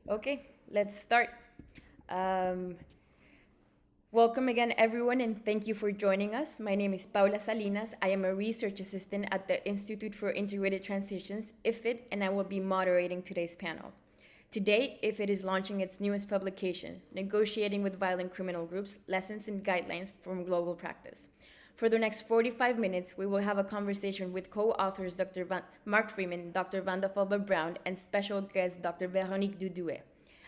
Okay, let's start. Um, Welcome again, everyone, and thank you for joining us. My name is Paula Salinas. I am a research assistant at the Institute for Integrated Transitions, IFIT, and I will be moderating today's panel. Today, IFIT is launching its newest publication, Negotiating with Violent Criminal Groups, Lessons and Guidelines from Global Practice. For the next 45 minutes, we will have a conversation with co-authors Mark Freeman, Dr. Vanda Felbab-Brown, and special guest Dr. Véronique Dudouet.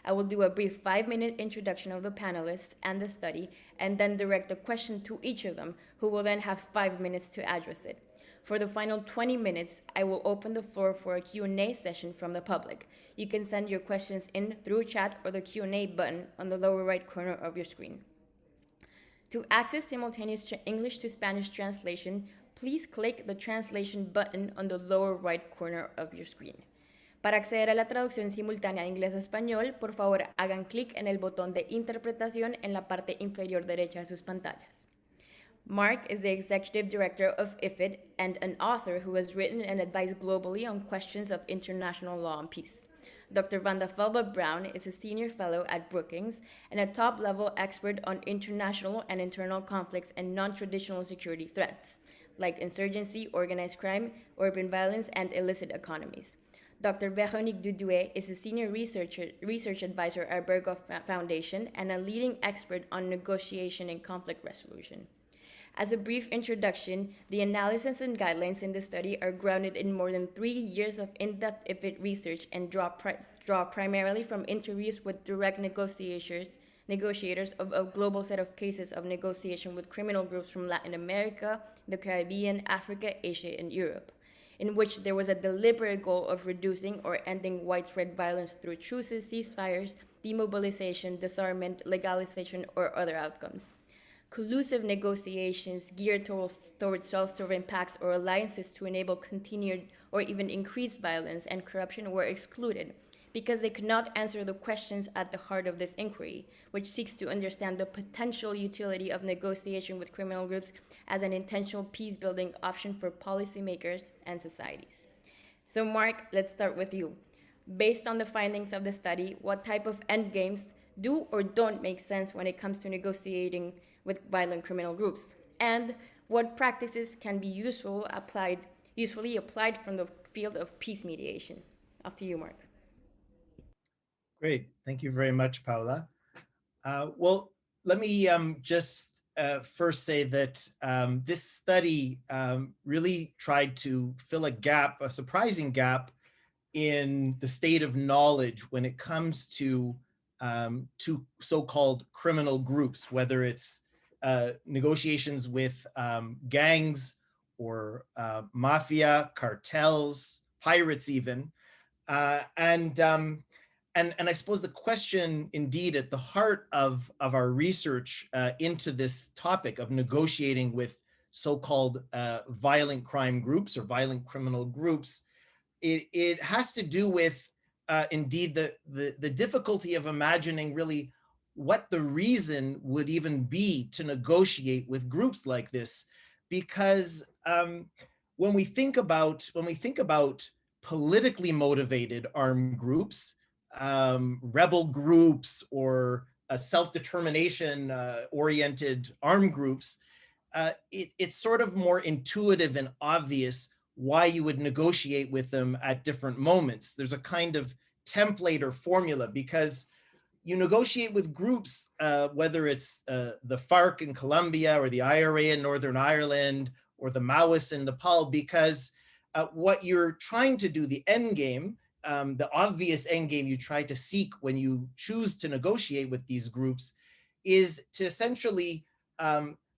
I will do a brief 5-minute introduction of the panelists and the study, and then direct a question to each of them, who will then have 5 minutes to address it. For the final 20 minutes, I will open the floor for a Q&A session from the public. You can send your questions in through chat or the Q&A button on the lower right corner of your screen. To access simultaneous English to Spanish translation, please click the translation button on the lower right corner of your screen. Para acceder a la traducción simultánea de inglés a español, por favor hagan clic en el botón de interpretación en la parte inferior derecha de sus pantallas. Mark is the executive director of IFIT and an author who has written and advised globally on questions of international law and peace. Dr. Vanda Felbab-Brown is a senior fellow at Brookings and a top-level expert on international and internal conflicts and non-traditional security threats, like insurgency, organized crime, urban violence, and illicit economies. Dr. Véronique Dudouet is a senior research advisor at Berghoff Foundation and a leading expert on negotiation and conflict resolution. As a brief introduction, the analysis and guidelines in the study are grounded in more than 3 years of in-depth IFIT research and draw primarily from interviews with direct negotiators of a global set of cases of negotiation with criminal groups from Latin America, the Caribbean, Africa, Asia, and Europe, in which there was a deliberate goal of reducing or ending widespread violence through truces, ceasefires, demobilization, disarmament, legalization, or other outcomes. Collusive negotiations geared towards self-serving pacts or alliances to enable continued or even increased violence and corruption were excluded because they could not answer the questions at the heart of this inquiry, which seeks to understand the potential utility of negotiation with criminal groups as an intentional peace-building option for policymakers and societies. So Mark, let's start with you. Based on the findings of the study, what type of endgames do or don't make sense when it comes to negotiating with violent criminal groups? And what practices can be usefully applied from the field of peace mediation? Off to you, Mark. Great. Thank you very much, Paula. Well, let me just first say that this study really tried to fill a gap, a surprising gap in the state of knowledge when it comes to so-called criminal groups, whether it's negotiations with gangs or mafia, cartels, pirates even. And I suppose the question indeed at the heart of our research into this topic of negotiating with so-called violent crime groups or violent criminal groups, it has to do with indeed the difficulty of imagining really what the reason would even be to negotiate with groups like this. Because when we think about politically motivated armed groups, rebel groups or self-determination oriented armed groups, it's sort of more intuitive and obvious why you would negotiate with them at different moments. There's a kind of template or formula because you negotiate with groups, whether it's the FARC in Colombia or the IRA in Northern Ireland or the Maoists in Nepal, because what you're trying to do, the end game, the obvious end game you try to seek when you choose to negotiate with these groups is to essentially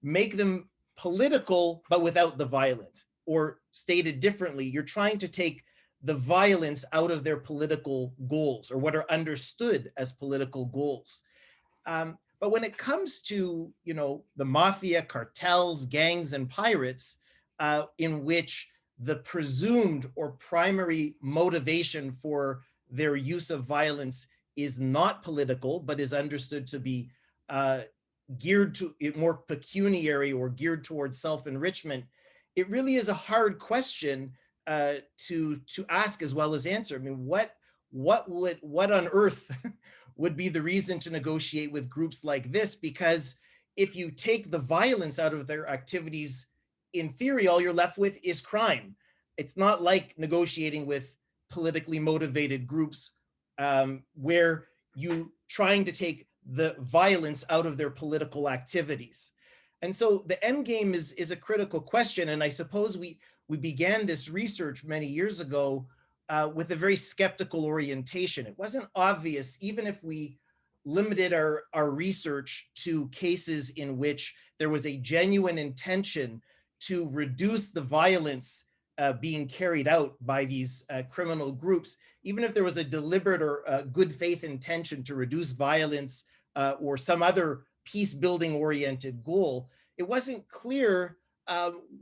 make them political, but without the violence. Or stated differently, you're trying to take the violence out of their political goals or what are understood as political goals. But when it comes to, the mafia, cartels, gangs, and pirates, in which the presumed or primary motivation for their use of violence is not political, but is understood to be geared to more pecuniary or geared towards self-enrichment, it really is a hard question to ask as well as answer. I mean, what on earth would be the reason to negotiate with groups like this? Because if you take the violence out of their activities, in theory, all you're left with is crime. It's not like negotiating with politically motivated groups where you trying to take the violence out of their political activities. And so the end game is a critical question. And I suppose we began this research many years ago with a very skeptical orientation. It wasn't obvious, even if we limited our research to cases in which there was a genuine intention to reduce the violence being carried out by these criminal groups, even if there was a deliberate or good faith intention to reduce violence or some other peace building oriented goal, it wasn't clear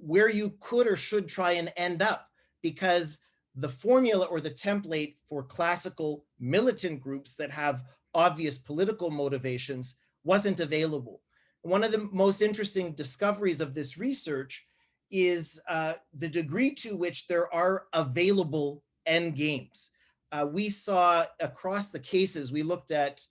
where you could or should try and end up, because the formula or the template for classical militant groups that have obvious political motivations wasn't available. One of the most interesting discoveries of this research is the degree to which there are available end games. We saw across the cases, we looked at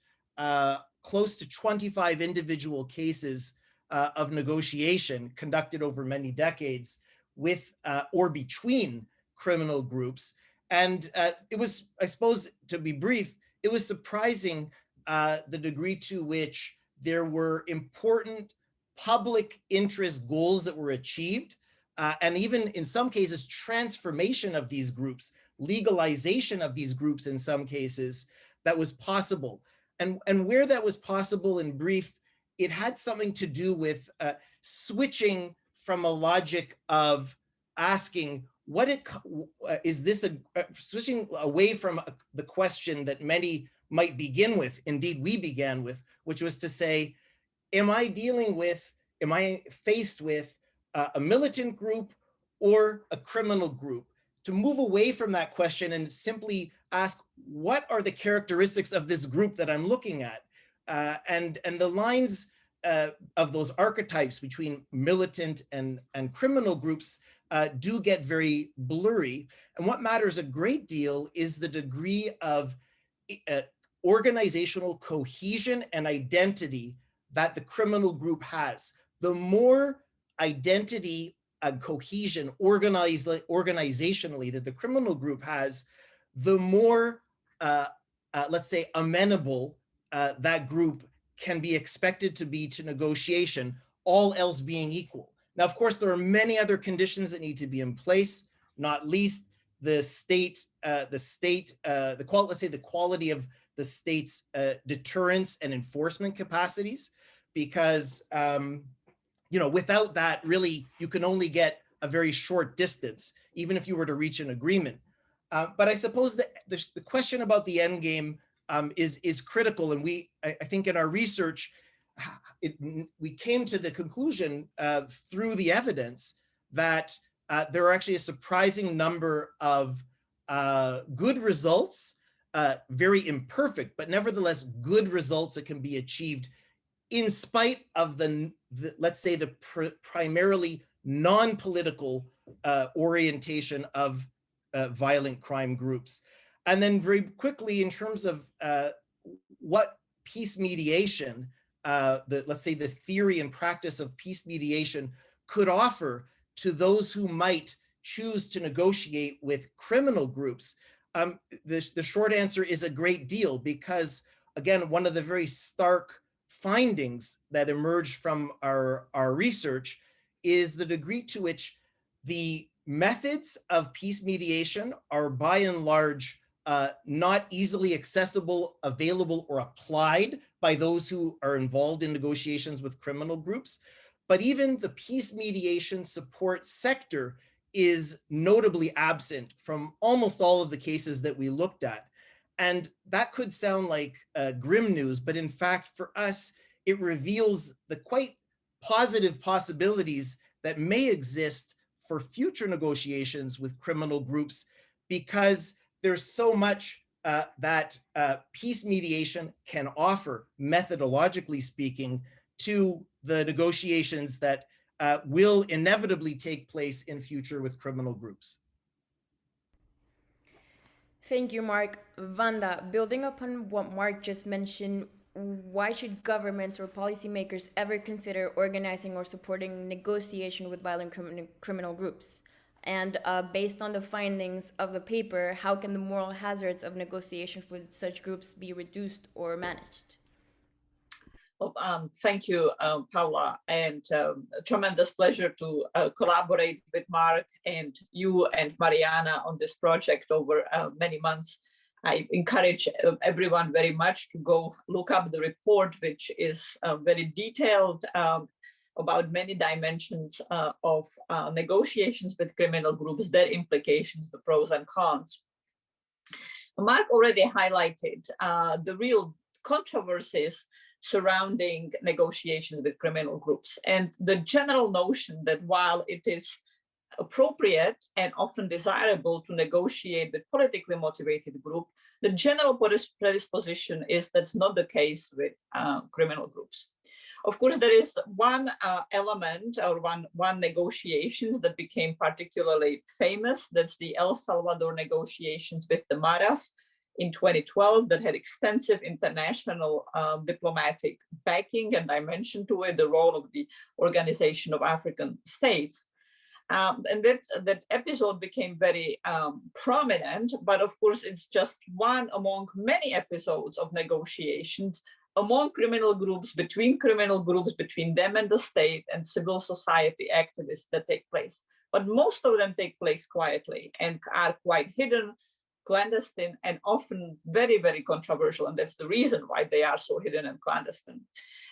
close to 25 individual cases of negotiation conducted over many decades with or between criminal groups. And it was, I suppose, to be brief, it was surprising the degree to which there were important public interest goals that were achieved, and even in some cases, transformation of these groups, legalization of these groups in some cases, that was possible. And where that was possible, in brief, it had something to do with switching from a logic of asking, switching away from the question that many might begin with, indeed we began with, which was to say, am I faced with a militant group or a criminal group? To move away from that question and simply ask, what are the characteristics of this group that I'm looking at? And the lines of those archetypes between militant and criminal groups do get very blurry. And what matters a great deal is the degree of organizational cohesion and identity that the criminal group has. The more identity and cohesion organizationally that the criminal group has, the more, let's say, amenable that group can be expected to be to negotiation, all else being equal. Now, of course, there are many other conditions that need to be in place, not least the quality of the state's deterrence and enforcement capacities, because without that, really, you can only get a very short distance, even if you were to reach an agreement. But I suppose that the question about the end game is critical, and I think in our research, we came to the conclusion through the evidence that there are actually a surprising number of good results, very imperfect, but nevertheless good results that can be achieved in spite of let's say, the primarily non-political orientation of violent crime groups. And then very quickly, in terms of what peace mediation, let's say the theory and practice of peace mediation could offer to those who might choose to negotiate with criminal groups, the short answer is a great deal, because again, one of the very stark findings that emerged from our research is the degree to which the methods of peace mediation are by and large not easily accessible, available, or applied by those who are involved in negotiations with criminal groups. But even the peace mediation support sector is notably absent from almost all of the cases that we looked at. And that could sound like grim news, but in fact, for us, it reveals the quite positive possibilities that may exist for future negotiations with criminal groups, because there's so much that peace mediation can offer, methodologically speaking, to the negotiations that will inevitably take place in future with criminal groups. Thank you, Mark. Vanda, building upon what Mark just mentioned, why should governments or policymakers ever consider organizing or supporting negotiation with violent criminal groups? And based on the findings of the paper, how can the moral hazards of negotiations with such groups be reduced or managed? Well, thank you, Paula, and a tremendous pleasure to collaborate with Mark and you and Mariana on this project over many months. I encourage everyone very much to go look up the report, which is very detailed about many dimensions of negotiations with criminal groups, their implications, the pros and cons. Mark already highlighted the real controversies surrounding negotiations with criminal groups, and the general notion that while it is appropriate and often desirable to negotiate with politically motivated group, the general predisposition is that's not the case with criminal groups. Of course, there is one element or one negotiations that became particularly famous. That's the El Salvador negotiations with the maras in 2012 that had extensive international diplomatic backing, and I mentioned to it the role of the Organization of African States. And that episode became very prominent, but of course it's just one among many episodes of negotiations among criminal groups, between them and the state and civil society activists that take place. But most of them take place quietly and are quite hidden, clandestine, and often very, very controversial. And that's the reason why they are so hidden and clandestine.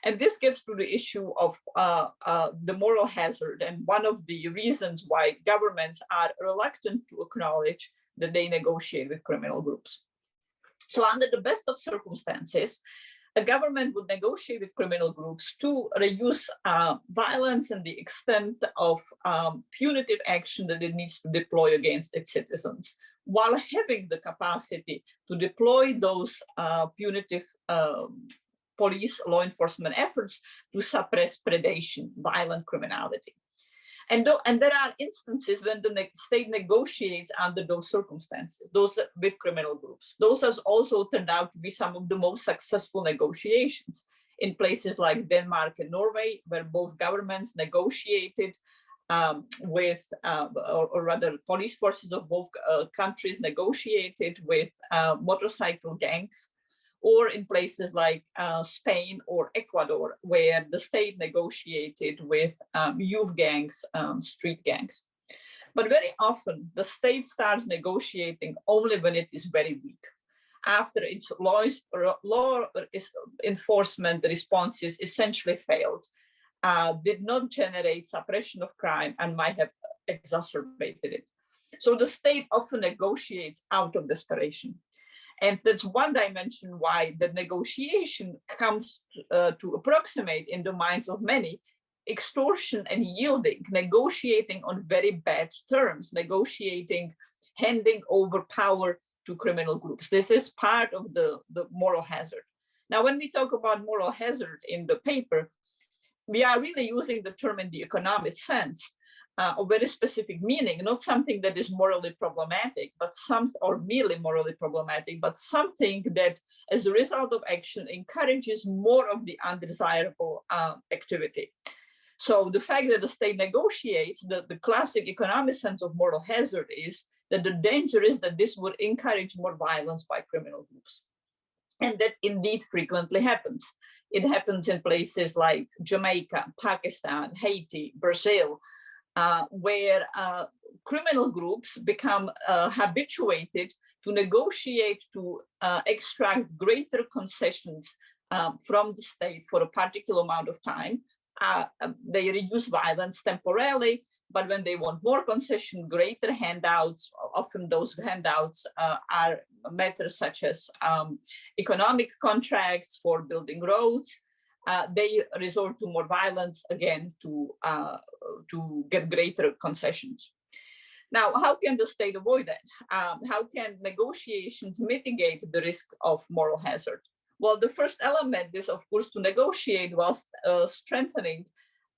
And this gets to the issue of the moral hazard. And one of the reasons why governments are reluctant to acknowledge that they negotiate with criminal groups. So under the best of circumstances, a government would negotiate with criminal groups to reduce violence and the extent of punitive action that it needs to deploy against its citizens, while having the capacity to deploy those punitive police law enforcement efforts to suppress predation, violent criminality. And there are instances when the state negotiates under those circumstances, those with criminal groups. Those have also turned out to be some of the most successful negotiations in places like Denmark and Norway, where both governments negotiated with, or rather police forces of both countries negotiated with motorcycle gangs, or in places like Spain or Ecuador, where the state negotiated with youth gangs, street gangs. But very often, the state starts negotiating only when it is very weak, after its law enforcement responses essentially failed, did not generate suppression of crime, and might have exacerbated it. So the state often negotiates out of desperation. And that's one dimension why the negotiation comes to approximate in the minds of many extortion and yielding, negotiating on very bad terms, negotiating, handing over power to criminal groups. This is part of the moral hazard. Now, when we talk about moral hazard in the paper, we are really using the term in the economic sense, a very specific meaning, not something that is morally problematic, but or merely morally problematic, but something that, as a result of action, encourages more of the undesirable activity. So the fact that the state negotiates, the classic economic sense of moral hazard is that the danger is that this would encourage more violence by criminal groups. And that indeed frequently happens. It happens in places like Jamaica, Pakistan, Haiti, Brazil, where criminal groups become habituated to negotiate to extract greater concessions from the state for a particular amount of time. They reduce violence temporarily, but when they want more concession, greater handouts, often those handouts are matters such as economic contracts for building roads. They resort to more violence again to get greater concessions. Now, how can the state avoid that? How can negotiations mitigate the risk of moral hazard? Well, the first element is, of course, to negotiate whilst strengthening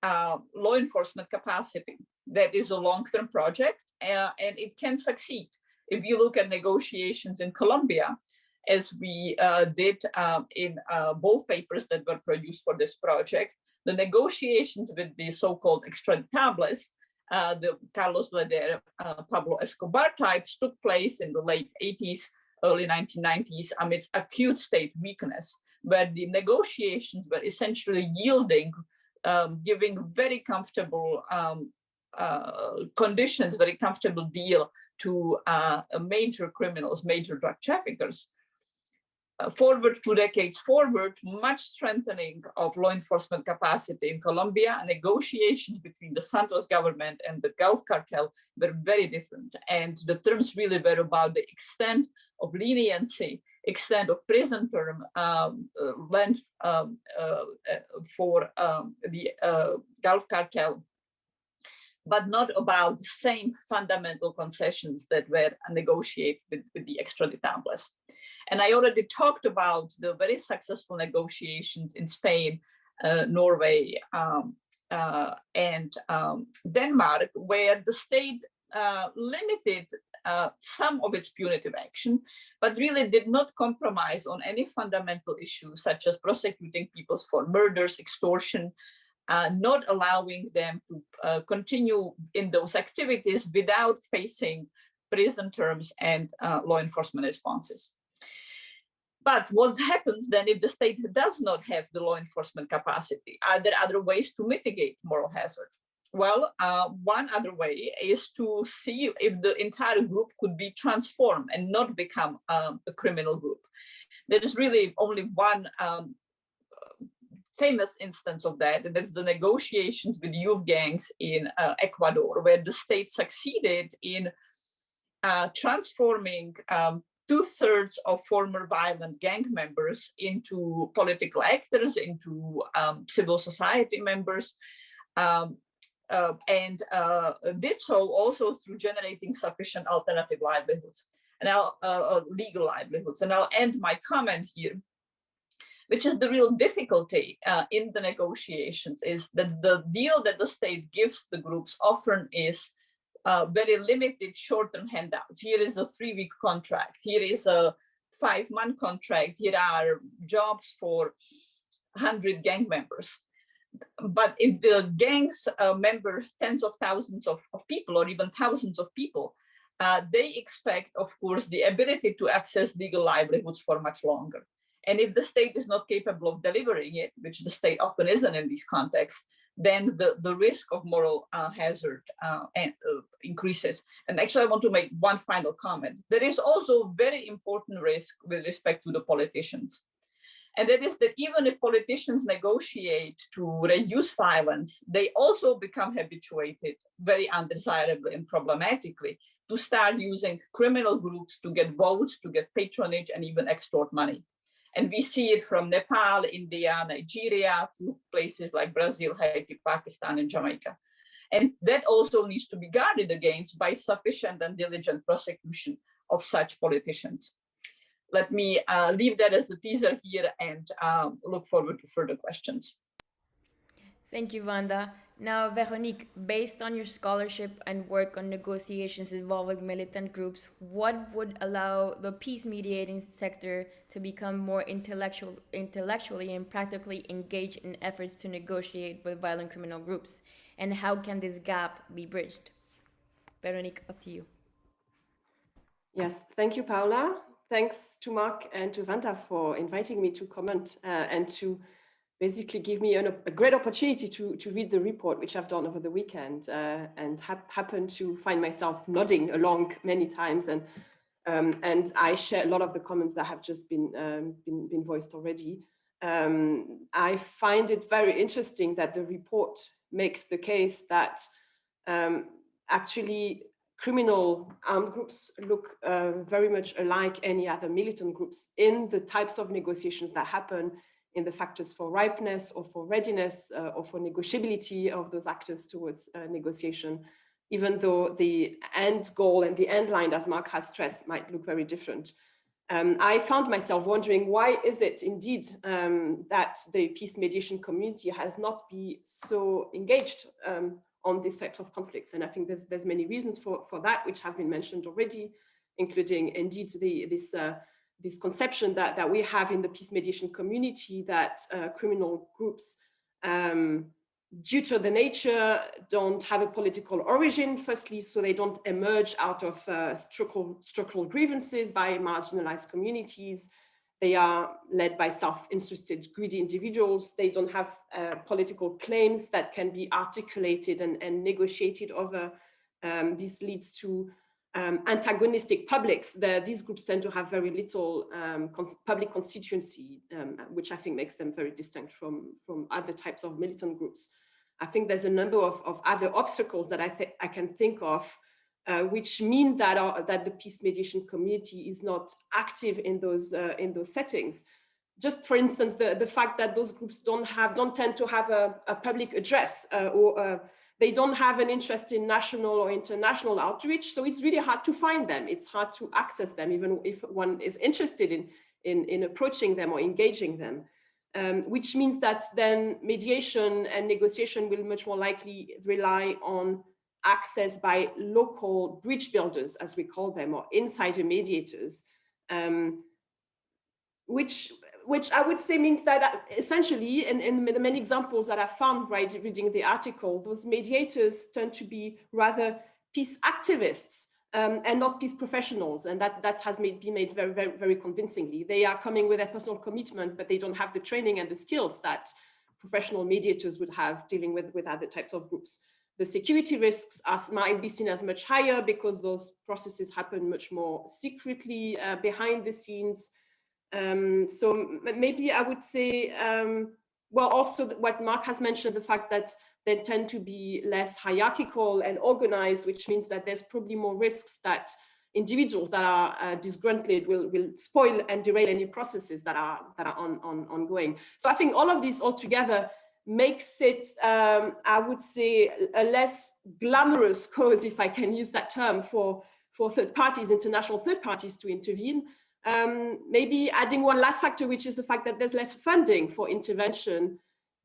law enforcement capacity. That is a long-term project, and it can succeed. if you look at negotiations in Colombia, as we did in both papers that were produced for this project, the negotiations with the so-called extraditables, the Carlos Leder, Pablo Escobar types, took place in the late 80s, early 1990s amidst acute state weakness, where the negotiations were essentially yielding, giving very comfortable conditions, very comfortable deal to major criminals, major drug traffickers. Forward 2 decades forward, much strengthening of law enforcement capacity in Colombia, negotiations between the Santos government and the Gulf cartel were very different. And the terms really were about the extent of leniency, extent of prison term length for the Gulf cartel, but not about the same fundamental concessions that were negotiated with the extraditables. And I already talked about the very successful negotiations in Spain, Norway, and Denmark, where the state limited some of its punitive action, but really did not compromise on any fundamental issues, such as prosecuting people for murders, extortion, not allowing them to continue in those activities without facing prison terms and law enforcement responses. But what happens then if the state does not have the law enforcement capacity? Are there other ways to mitigate moral hazard? Well, one other way is to see if the entire group could be transformed and not become a criminal group. There is really only one famous instance of that, and that's the negotiations with youth gangs in Ecuador, where the state succeeded in transforming 2/3 of former violent gang members into political actors, into civil society members, and did so also through generating sufficient alternative livelihoods and legal livelihoods. And I'll end my comment here, which is the real difficulty in the negotiations, is that the deal that the state gives the groups often is very limited short-term handouts. Here is a 3-week contract. Here is a 5-month contract. Here are jobs for 100 gang members. But if the gangs member tens of thousands of people or even thousands of people, they expect, of course, the ability to access legal livelihoods for much longer. And if the state is not capable of delivering it, which the state often isn't in these contexts, then the risk of moral hazard increases. And actually, I want to make one final comment. There is also a very important risk with respect to the politicians. And that is that even if politicians negotiate to reduce violence, they also become habituated very undesirably and problematically to start using criminal groups to get votes, to get patronage, and even extort money. And we see it from Nepal, India, Nigeria, to places like Brazil, Haiti, Pakistan, and Jamaica. And that also needs to be guarded against by sufficient and diligent prosecution of such politicians. Let me leave that as a teaser here and look forward to further questions. Thank you, Vanda. Now, Véronique, based on your scholarship and work on negotiations involving militant groups, what would allow the peace mediating sector to become more intellectually and practically engaged in efforts to negotiate with violent criminal groups? And how can this gap be bridged? Véronique, up to you. Yes, thank you, Paula. Thanks to Mark and to Vanda for inviting me to comment and to basically give me a great opportunity to read the report, which I've done over the weekend, and happened to find myself nodding along many times. And I share a lot of the comments that have just been voiced already. I find it very interesting that the report makes the case that actually criminal armed groups look very much alike any other militant groups in the types of negotiations that happen, in the factors for ripeness or for readiness or for negotiability of those actors towards negotiation, even though the end goal and the end line, as Mark has stressed, might look very different. I found myself wondering, why is it indeed that the peace mediation community has not been so engaged on these types of conflicts? And I think there's many reasons for that, which have been mentioned already, including indeed this conception that we have in the peace mediation community that criminal groups, due to the nature, don't have a political origin, firstly, so they don't emerge out of structural grievances by marginalized communities. They are led by self-interested, greedy individuals. They don't have political claims that can be articulated and negotiated over. This leads to antagonistic publics. These groups tend to have very little public constituency, which I think makes them very distinct from other types of militant groups. I think there's a number of other obstacles that I can think of, which mean that the peace mediation community is not active in those settings. Just for instance, the fact that those groups don't tend to have a public address, or they don't have an interest in national or international outreach. So it's really hard to find them. It's hard to access them, even if one is interested in approaching them or engaging them. Which means that then mediation and negotiation will much more likely rely on access by local bridge builders, as we call them, or insider mediators, which I would say means that essentially, in the many examples that I found reading the article, those mediators tend to be rather peace activists and not peace professionals, and that has been made very, very, very convincingly. They are coming with a personal commitment, but they don't have the training and the skills that professional mediators would have dealing with other types of groups. The security risks might be seen as much higher because those processes happen much more secretly behind the scenes. So maybe I would say, well, also what Mark has mentioned, the fact that they tend to be less hierarchical and organized, which means that there's probably more risks that individuals that are disgruntled will spoil and derail any processes that are ongoing. So I think all of this altogether makes it, I would say, a less glamorous cause, if I can use that term, for third parties, international third parties to intervene. Maybe adding one last factor, which is the fact that there's less funding for intervention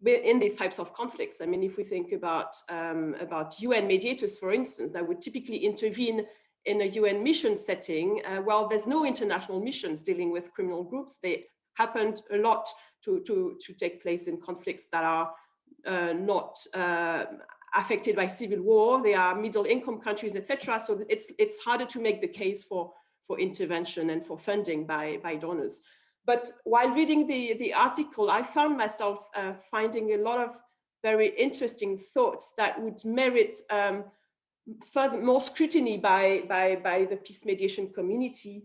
in these types of conflicts. I mean, if we think about UN mediators, for instance, that would typically intervene in a UN mission setting, well, there's no international missions dealing with criminal groups. They happened a lot to take place in conflicts that are not affected by civil war. They are middle income countries, etc. So it's harder to make the case for intervention and for funding by donors. But while reading the article, I found myself finding a lot of very interesting thoughts that would merit further more scrutiny by the peace mediation community,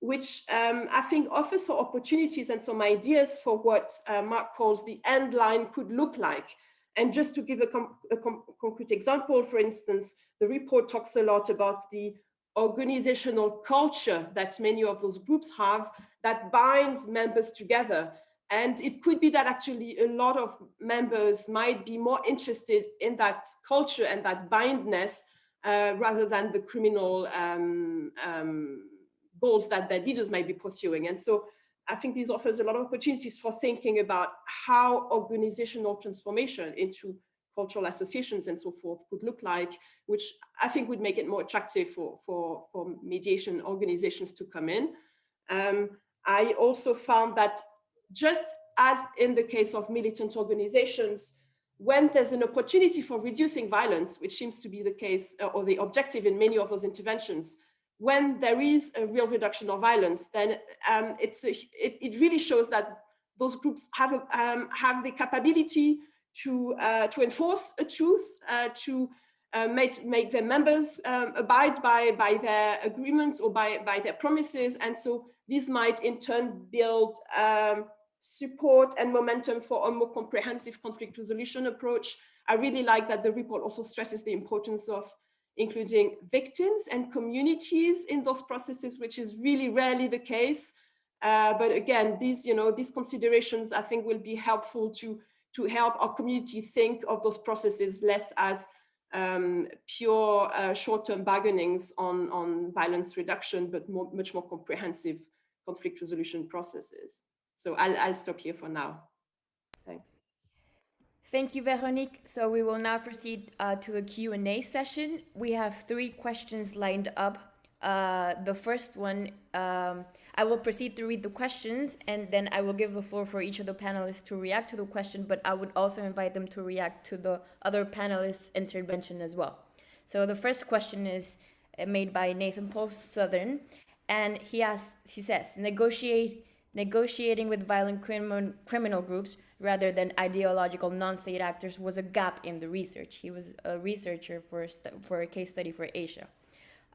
which I think offers some opportunities and some ideas for what Mark calls the end line could look like. And just to give a concrete example, for instance, the report talks a lot about the organizational culture that many of those groups have that binds members together. And it could be that actually a lot of members might be more interested in that culture and that bindness rather than the criminal goals that their leaders might be pursuing. And so I think this offers a lot of opportunities for thinking about how organizational transformation into cultural associations and so forth could look like, which I think would make it more attractive for mediation organizations to come in. I also found that just as in the case of militant organizations, when there's an opportunity for reducing violence, which seems to be the case or the objective in many of those interventions, when there is a real reduction of violence, then it really shows that those groups have the capability to enforce a truth, to make their members abide by their agreements or by their promises. And so these might in turn build support and momentum for a more comprehensive conflict resolution approach. I really like that the report also stresses the importance of including victims and communities in those processes, which is really rarely the case. But again, these considerations I think will be helpful to help our community think of those processes less as pure short-term bargainings on violence reduction, but much more comprehensive conflict resolution processes. So I'll stop here for now. Thanks. Thank you, Véronique. So we will now proceed to a Q&A session. We have 3 questions lined up. The first one, I will proceed to read the questions, and then I will give the floor for each of the panelists to react to the question, but I would also invite them to react to the other panelists' intervention as well. So the first question is made by Nathan Paul Southern, and he says, negotiating with violent criminal groups rather than ideological non-state actors was a gap in the research. He was a researcher for a case study for Asia.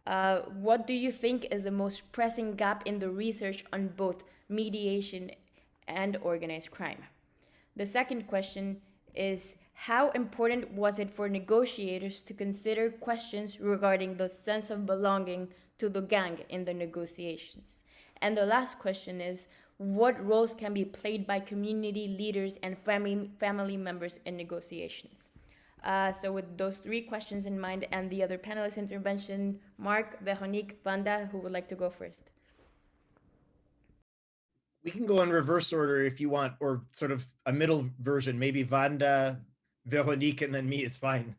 What do you think is the most pressing gap in the research on both mediation and organized crime? The second question is, how important was it for negotiators to consider questions regarding the sense of belonging to the gang in the negotiations? And the last question is, what roles can be played by community leaders and family members in negotiations? So with those three questions in mind and the other panelists' intervention, Mark, Véronique, Vanda, who would like to go first? We can go in reverse order if you want, or sort of a middle version, maybe Vanda, Véronique, and then me is fine.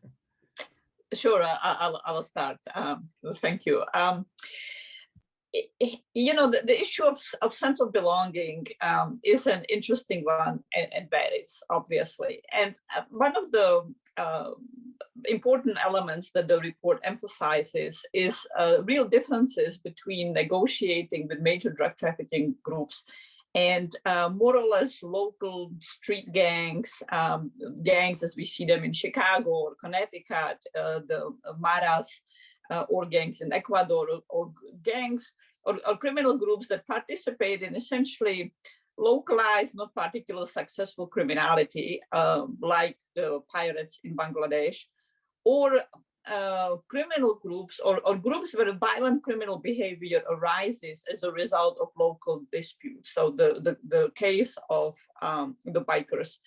Sure, I'll start. Thank you. You know, the issue of sense of belonging is an interesting one and varies, obviously. And one of the important elements that the report emphasizes is real differences between negotiating with major drug trafficking groups and more or less local street gangs, gangs as we see them in Chicago or Connecticut, the Maras, or gangs in Ecuador, or gangs or criminal groups that participate in essentially localized, not particularly successful criminality, like the pirates in Bangladesh, or criminal groups or groups where violent criminal behavior arises as a result of local disputes. So the case of the bikers,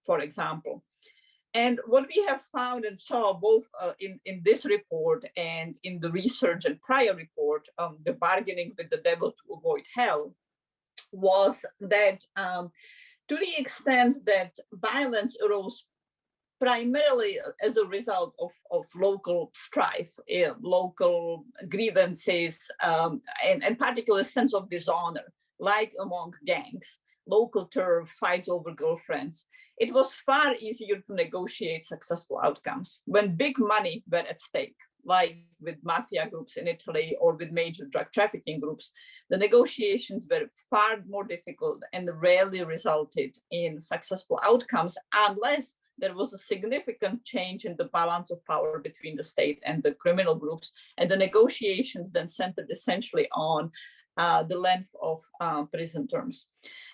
for example. And what we have found and saw both in this report and in the research and prior report, the bargaining with the devil to avoid hell, was that to the extent that violence arose primarily as a result of local strife, local grievances, and particular sense of dishonor, like among gangs, local turf, fights over girlfriends, it was far easier to negotiate successful outcomes when big money were at stake, like with mafia groups in Italy or with major drug trafficking groups. The negotiations were far more difficult and rarely resulted in successful outcomes unless there was a significant change in the balance of power between the state and the criminal groups. And the negotiations then centered essentially on the length of prison terms.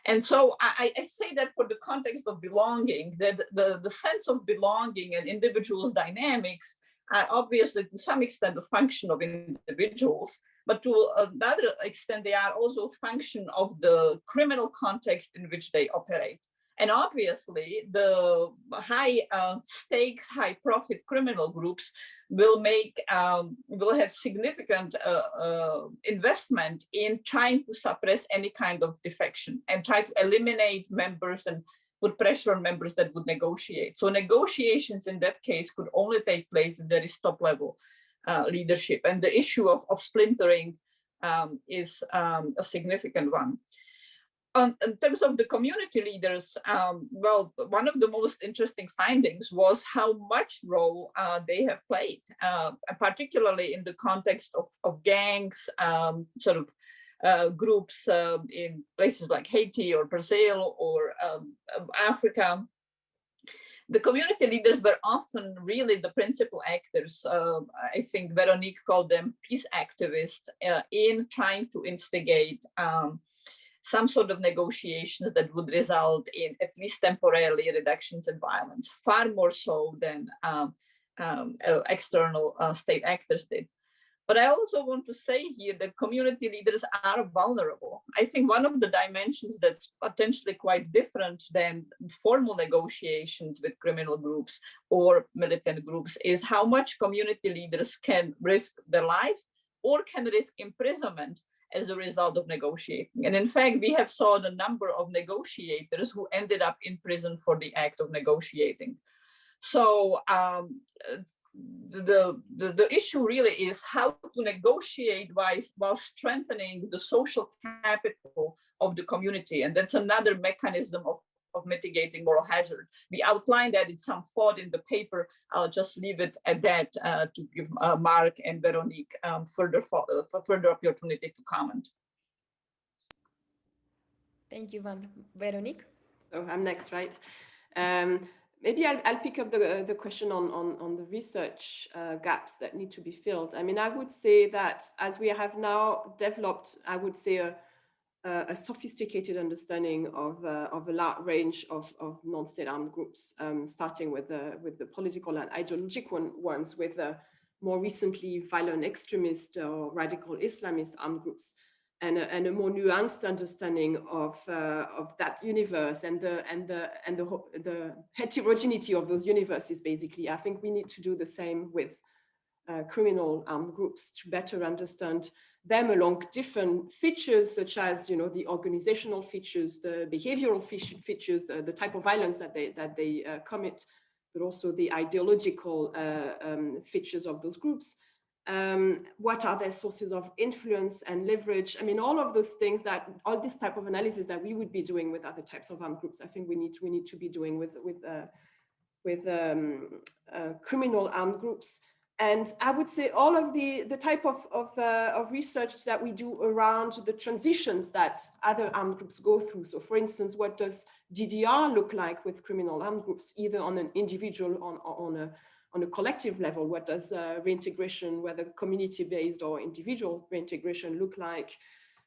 And so I say that for the context of belonging, that the sense of belonging and individuals' dynamics are obviously to some extent a function of individuals, but to another extent, they are also a function of the criminal context in which they operate. And obviously, the high stakes, high profit criminal groups will have significant investment in trying to suppress any kind of defection and try to eliminate members and put pressure on members that would negotiate. So negotiations in that case could only take place if there is top level leadership. And the issue of splintering is a significant one. In terms of the community leaders, well, one of the most interesting findings was how much role they have played, particularly in the context of gangs, groups in places like Haiti or Brazil or Africa. The community leaders were often really the principal actors. I think Véronique called them peace activists in trying to instigate some sort of negotiations that would result in at least temporarily reductions in violence, far more so than external state actors did. But I also want to say here that community leaders are vulnerable. I think one of the dimensions that's potentially quite different than formal negotiations with criminal groups or militant groups is how much community leaders can risk their life or can risk imprisonment as a result of negotiating. And in fact, we have saw the number of negotiators who ended up in prison for the act of negotiating. So the issue really is how to negotiate while strengthening the social capital of the community. And that's another mechanism of mitigating moral hazard. We outlined that in some thought in the paper. I'll just leave it at that to give Mark and Véronique further opportunity to comment. Thank you, Véronique. So I'm next, right? Maybe I'll pick up the question on the research gaps that need to be filled. I mean, I would say that as we have now developed, I would say a sophisticated understanding of a large range of non-state armed groups, starting with the political and ideological ones, with more recently violent extremist or radical Islamist armed groups, and a more nuanced understanding of that universe and the heterogeneity of those universes. Basically, I think we need to do the same with criminal armed groups to better understand them along different features, such as, you know, the organizational features, the behavioral features, the type of violence that they commit, but also the ideological features of those groups. What are their sources of influence and leverage? I mean, all of those things, that all this type of analysis that we would be doing with other types of armed groups, I think we need to be doing with criminal armed groups. And I would say all of the type of research that we do around the transitions that other armed groups go through. So for instance, what does DDR look like with criminal armed groups, either on an individual or on a collective level? What does reintegration, whether community-based or individual reintegration, look like?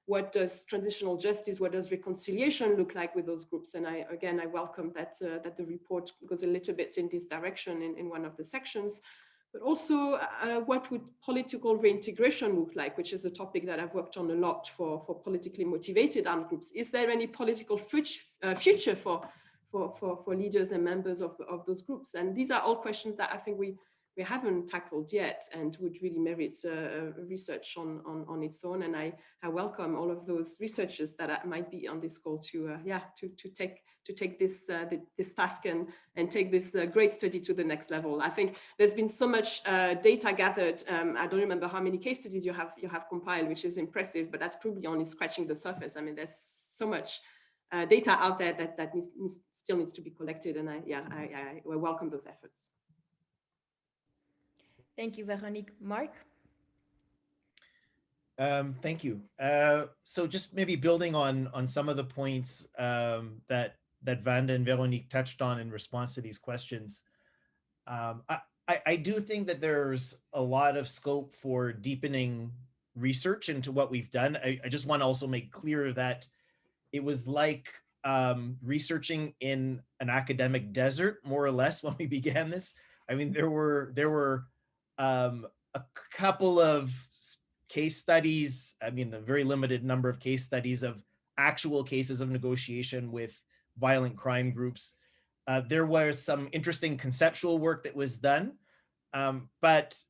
What does transitional justice, what does reconciliation look like with those groups? And I welcome that the report goes a little bit in this direction in one of the sections. But also, what would political reintegration look like, which is a topic that I've worked on a lot for politically motivated armed groups. Is there any political future for leaders and members of those groups? And these are all questions that I think we haven't tackled yet and would really merit research on its own. And I welcome all of those researchers that might be on this call to take this task and take this great study to the next level. I think there's been so much data gathered. I don't remember how many case studies you have compiled, which is impressive, but that's probably only scratching the surface. I mean, there's so much data out there that still needs to be collected, and I welcome those efforts. Thank you, Véronique. Mark? Thank you. So just maybe building on some of the points that Vanda and Véronique touched on in response to these questions. I do think that there's a lot of scope for deepening research into what we've done. I just want to also make clear that it was like researching in an academic desert, more or less, when we began this. I mean, there were a couple of case studies, I mean, a very limited number of case studies of actual cases of negotiation with violent crime groups. There was some interesting conceptual work that was done, but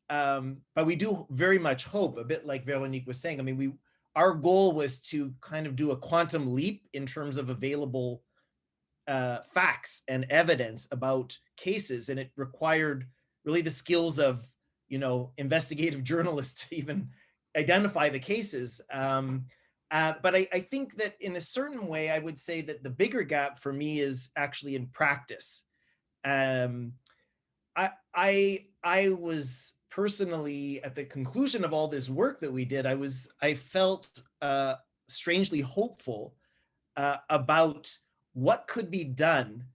we do very much hope, a bit like Véronique was saying. I mean, our goal was to kind of do a quantum leap in terms of available facts and evidence about cases, and it required really the skills of, you know, investigative journalists to even identify the cases. But I think that in a certain way, I would say that the bigger gap for me is actually in practice. I was personally, at the conclusion of all this work that we did, I felt strangely hopeful about what could be done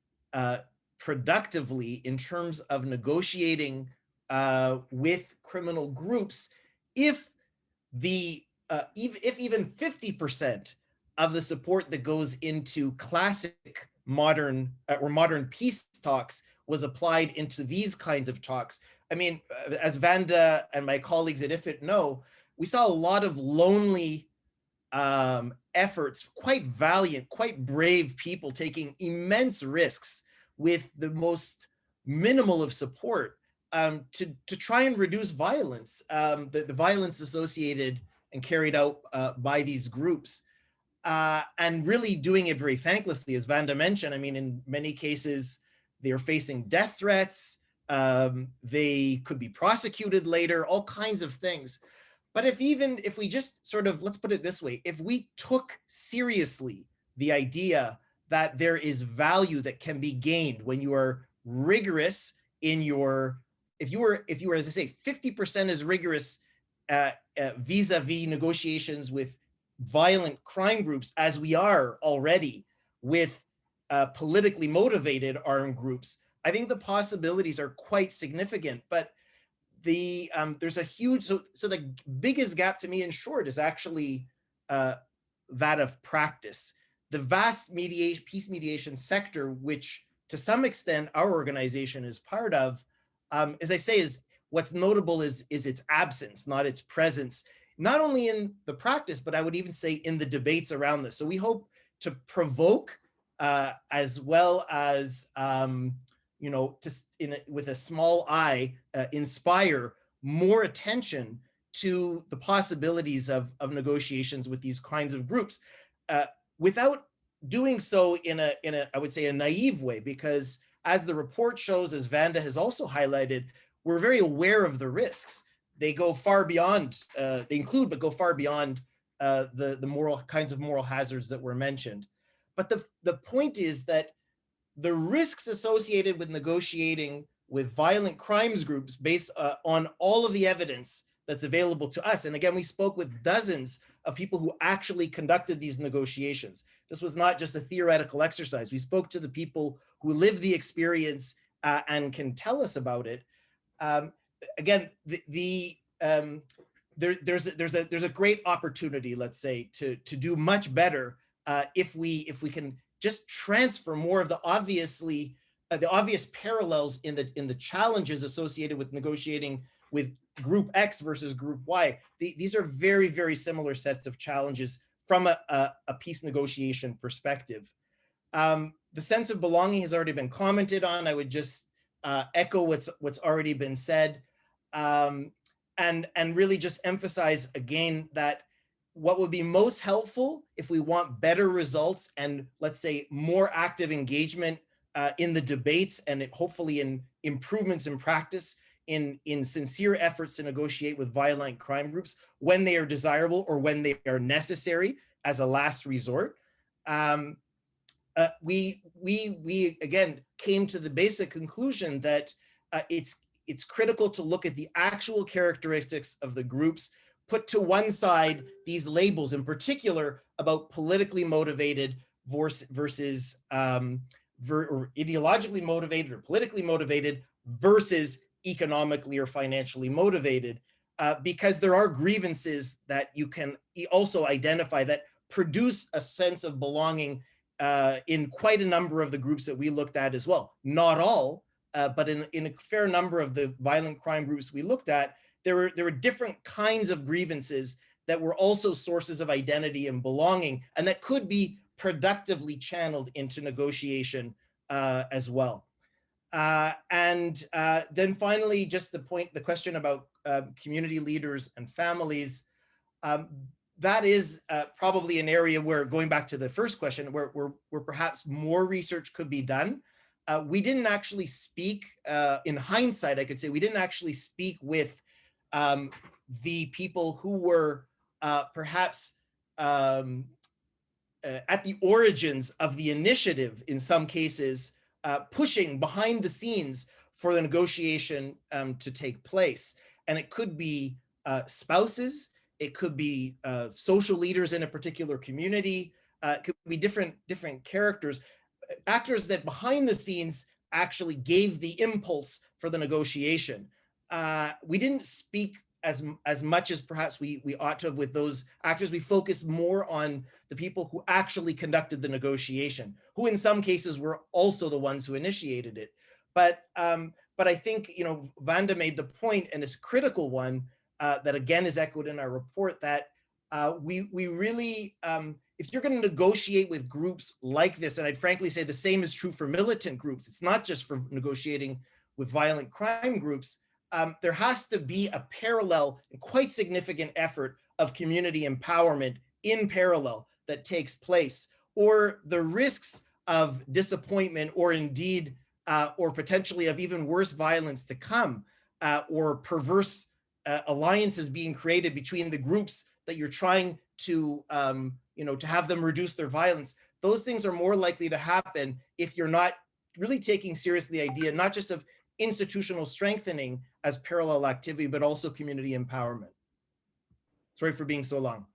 productively in terms of negotiating with criminal groups if even 50% of the support that goes into classic modern peace talks was applied into these kinds of talks. I mean, as Vanda and my colleagues at IFIT know, we saw a lot of lonely efforts, quite valiant, quite brave people taking immense risks with the most minimal of support to try and reduce violence, the violence associated and carried out by these groups, and really doing it very thanklessly, as Vanda mentioned. I mean, in many cases, they're facing death threats. They could be prosecuted later, all kinds of things. But if we just sort of, let's put it this way, if we took seriously the idea that there is value that can be gained when you are rigorous in your, if you were, as I say, 50% as rigorous vis-a-vis negotiations with violent crime groups as we are already with politically motivated armed groups, I think the possibilities are quite significant. But there's a huge, so the biggest gap to me in short is actually that of practice. The vast peace mediation sector, which to some extent our organization is part of, as I say, is what's notable is its absence, not its presence, not only in the practice, but I would even say in the debates around this. So we hope to provoke as well as with a small I, inspire more attention to the possibilities of negotiations with these kinds of groups, without doing so in a I would say a naive way, because as the report shows, as Vanda has also highlighted, we're very aware of the risks. They go far beyond, they include, but go far beyond the moral hazards that were mentioned. But the point is that the risks associated with negotiating with violent crimes groups based on all of the evidence that's available to us. And again, we spoke with dozens of people who actually conducted these negotiations. This was not just a theoretical exercise. We spoke to the people who lived the experience and can tell us about it. Again, there's a great opportunity, let's say, to do much better if we can just transfer more of the obvious parallels in the challenges associated with negotiating with Group X versus Group Y. These are very, very similar sets of challenges from a peace negotiation perspective. The sense of belonging has already been commented on. I would just echo what's already been said, and really just emphasize again that what would be most helpful if we want better results and, let's say, more active engagement in the debates and hopefully in improvements in practice in sincere efforts to negotiate with violent crime groups when they are desirable or when they are necessary as a last resort. We again came to the basic conclusion that it's critical to look at the actual characteristics of the groups, put to one side these labels, in particular about politically motivated versus or ideologically motivated or politically motivated versus economically or financially motivated, because there are grievances that you can also identify that produce a sense of belonging in quite a number of the groups that we looked at as well. Not all, but in a fair number of the violent crime groups we looked at, there were different kinds of grievances that were also sources of identity and belonging, and that could be productively channeled into negotiation as well. And then finally, just the question about community leaders and families. That is probably an area where, going back to the first question, where perhaps more research could be done. We didn't actually speak, in hindsight, I could say, we didn't actually speak with the people who were perhaps at the origins of the initiative, in some cases, pushing behind the scenes for the negotiation to take place. And it could be spouses, it could be social leaders in a particular community, it could be different characters, actors that behind the scenes actually gave the impulse for the negotiation. We didn't speak as much as perhaps we ought to have with those actors. We focused more on the people who actually conducted the negotiation, who in some cases were also the ones who initiated it. But I think, Vanda made the point, and it's a critical one, that again is echoed in our report, that we really, if you're going to negotiate with groups like this, and I'd frankly say the same is true for militant groups, it's not just for negotiating with violent crime groups, there has to be a parallel and quite significant effort of community empowerment in parallel that takes place, or the risks of disappointment or indeed or potentially of even worse violence to come, or perverse alliances being created between the groups that you're trying to, to have them reduce their violence, those things are more likely to happen if you're not really taking seriously the idea, not just of institutional strengthening as parallel activity, but also community empowerment. Sorry for being so long.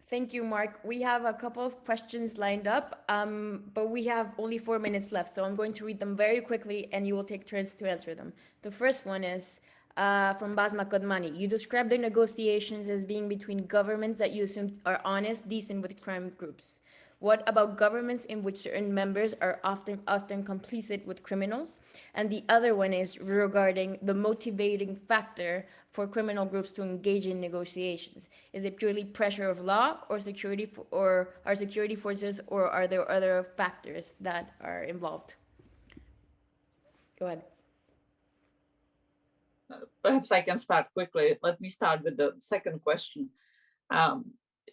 Thank you, Mark. We have a couple of questions lined up, but we have only 4 minutes left, so I'm going to read them very quickly and you will take turns to answer them. The first one is from Basma Kodmani. You describe the negotiations as being between governments that you assume are honest, decent with crime groups. What about governments in which certain members are often complicit with criminals? And the other one is regarding the motivating factor for criminal groups to engage in negotiations. Is it purely pressure of law or security, or are security forces, or are there other factors that are involved? Go ahead. Perhaps I can start quickly. Let me start with the second question.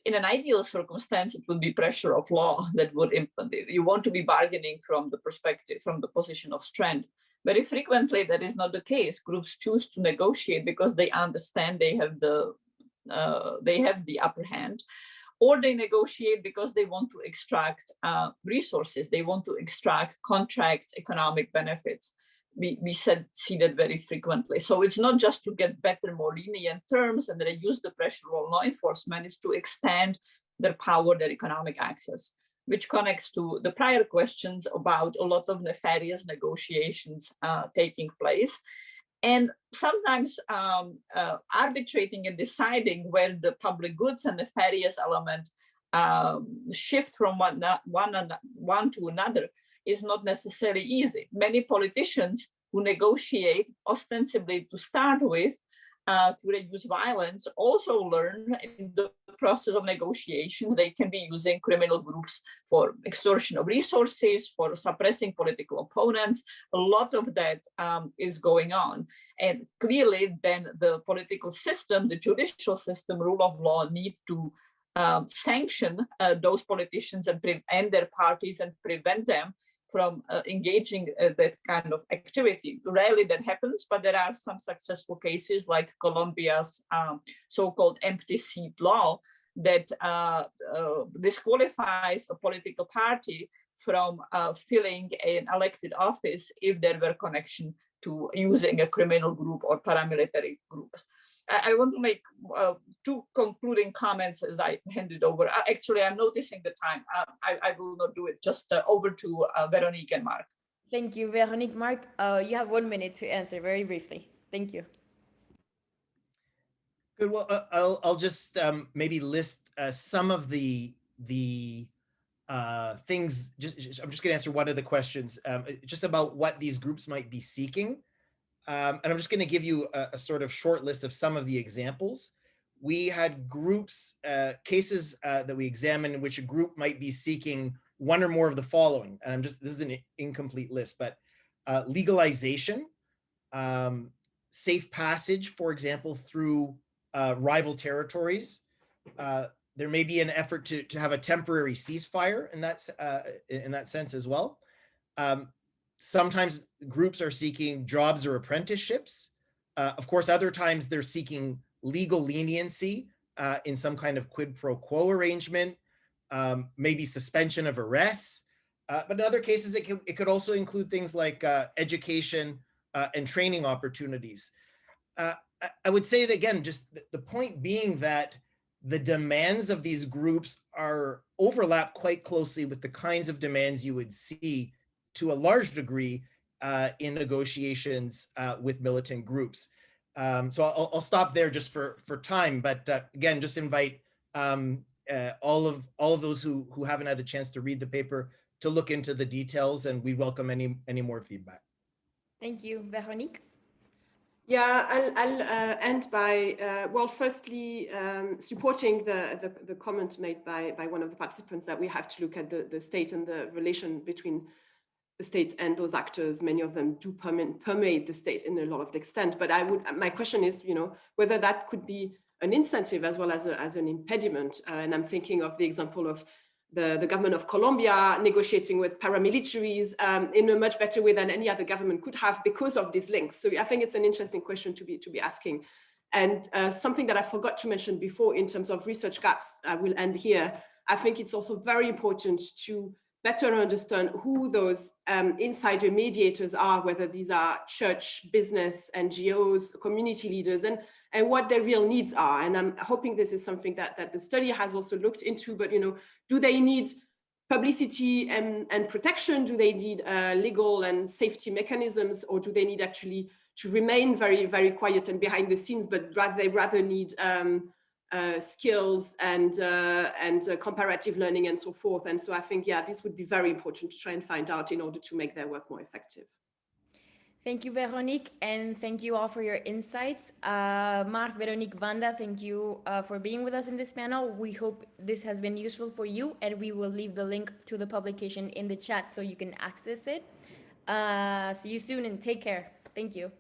In an ideal circumstance, it would be pressure of law that would implement it. You want to be bargaining from the perspective, from the position of strength. Very frequently, that is not the case. Groups choose to negotiate because they understand they have the upper hand, or they negotiate because they want to extract resources. They want to extract contracts, economic benefits. We see that very frequently. So it's not just to get better, more lenient terms and reduce the pressure on law enforcement, it's to expand their power, their economic access, which connects to the prior questions about a lot of nefarious negotiations taking place. And sometimes arbitrating and deciding where the public goods and nefarious element shift from one to another is not necessarily easy. Many politicians who negotiate ostensibly to start with to reduce violence also learn in the process of negotiations they can be using criminal groups for extortion of resources, for suppressing political opponents. A lot of that is going on. And clearly then the political system, the judicial system, rule of law need to sanction those politicians and their parties and prevent them from engaging that kind of activity. Rarely that happens, but there are some successful cases like Colombia's so-called empty seat law that disqualifies a political party from filling an elected office if there were connection to using a criminal group or paramilitary groups. I want to make two concluding comments as I hand it over. Actually, I'm noticing the time. I will not do it. Just over to Véronique and Mark. Thank you, Véronique. Mark, you have 1 minute to answer very briefly. Thank you. Good. Well, I'll just maybe list some of the things. I'm just going to answer one of the questions, just about what these groups might be seeking. And I'm just going to give you a sort of short list of some of the examples. We had groups, cases that we examined in which a group might be seeking one or more of the following. And this is an incomplete list, but legalization, safe passage, for example, through rival territories. There may be an effort to have a temporary ceasefire in that sense as well. Sometimes groups are seeking jobs or apprenticeships. Of course, other times they're seeking legal leniency in some kind of quid pro quo arrangement, maybe suspension of arrests. But in other cases, it could also include things like education and training opportunities. I would say that, again, just the point being that the demands of these groups overlap quite closely with the kinds of demands you would see to a large degree in negotiations with militant groups. So I'll stop there just for time, but again, just invite all of those who haven't had a chance to read the paper to look into the details, and we welcome any more feedback. Thank you, Véronique. Yeah, I'll end by, well, firstly, supporting the comment made by one of the participants that we have to look at the state and the relation between the state and those actors. Many of them do permeate the state in a lot of extent. But my question is, whether that could be an incentive as well as an impediment. And I'm thinking of the example of the government of Colombia negotiating with paramilitaries in a much better way than any other government could have because of these links. So I think it's an interesting question to be asking. And something that I forgot to mention before in terms of research gaps, I will end here. I think it's also very important to better understand who those insider mediators are, whether these are church, business, NGOs, community leaders, and what their real needs are. And I'm hoping this is something that the study has also looked into, but do they need publicity and protection? Do they need legal and safety mechanisms, or do they need actually to remain very, very quiet and behind the scenes, but they rather need skills and comparative learning and so forth. And so I think, yeah, this would be very important to try and find out in order to make their work more effective. Thank you, Véronique, and thank you all for your insights. Mark, Véronique, Vanda, thank you for being with us in this panel. We hope this has been useful for you, and we will leave the link to the publication in the chat so you can access it. See you soon and take care. Thank you.